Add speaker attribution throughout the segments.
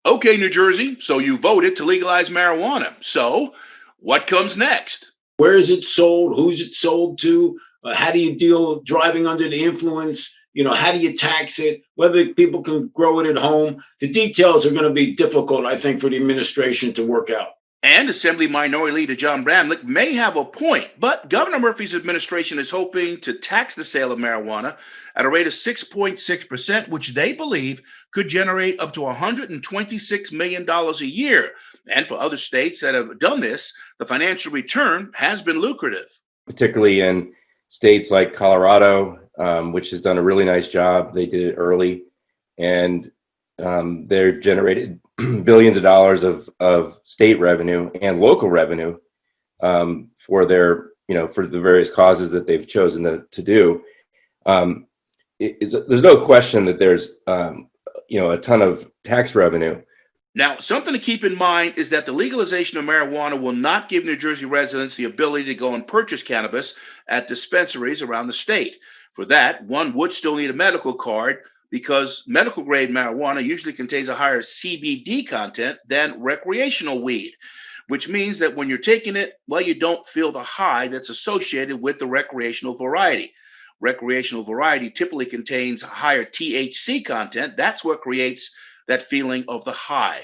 Speaker 1: Okay, New Jersey, so you voted to legalize marijuana. So, what comes next?
Speaker 2: Where is it sold? Who's it sold to? How do you deal driving under the influence? How do you tax it? Whether people can grow it at home. The details are going to be difficult, I think, for the administration to work out.
Speaker 1: And Assembly Minority Leader John Bramlett may have a point, but Governor Murphy's administration is hoping to tax the sale of marijuana at a rate of 6.6%, which they believe could generate up to $126 million a year. And for other states that have done this, the financial return has been lucrative.
Speaker 3: Particularly in states like Colorado, which has done a really nice job. They did it early, and they've generated billions of dollars of state revenue and local revenue for their, for the various causes that they've chosen to do. There's no question that there's, a ton of tax revenue.
Speaker 1: Now, something to keep in mind is that the legalization of marijuana will not give New Jersey residents the ability to go and purchase cannabis at dispensaries around the state. For that, one would still need a medical card because medical grade marijuana usually contains a higher CBD content than recreational weed, which means that when you're taking it, well, you don't feel the high that's associated with the recreational variety. Recreational variety typically contains higher THC content. That's what creates that feeling of the high.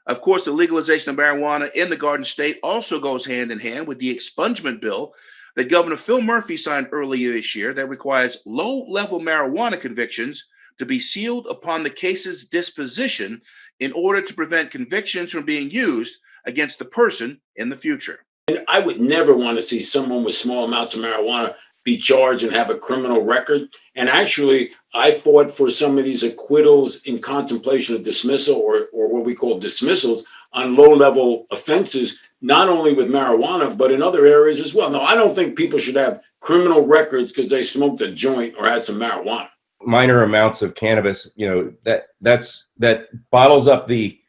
Speaker 1: Of course, the legalization of marijuana in the Garden State also goes hand in hand with the expungement bill that Governor Phil Murphy signed earlier this year that requires low-level marijuana convictions to be sealed upon the case's disposition in order to prevent convictions from being used against the person in the future.
Speaker 2: And I would never want to see someone with small amounts of marijuana be charged and have a criminal record. And actually, I fought for some of these acquittals in contemplation of dismissal or what we call dismissals on low-level offenses, not only with marijuana, but in other areas as well. No, I don't think people should have criminal records because they smoked a joint or had some marijuana.
Speaker 3: Minor amounts of cannabis, that bottles up the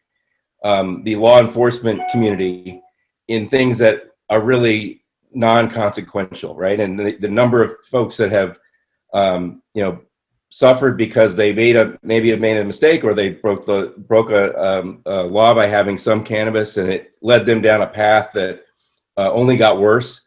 Speaker 3: law enforcement community in things that are really non-consequential, right? And the number of folks that have, suffered because they maybe have made a mistake or they broke a law by having some cannabis and it led them down a path that only got worse,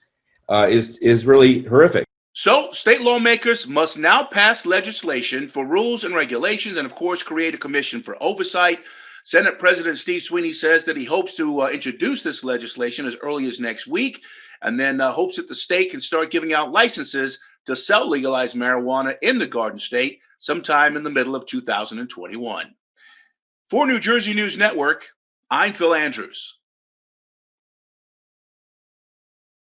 Speaker 3: is really horrific.
Speaker 1: So, state lawmakers must now pass legislation for rules and regulations and, of course, create a commission for oversight. Senate President Steve Sweeney says that he hopes to introduce this legislation as early as next week and then hopes that the state can start giving out licenses to sell legalized marijuana in the Garden State sometime in the middle of 2021. For New Jersey News Network, I'm Phil Andrews.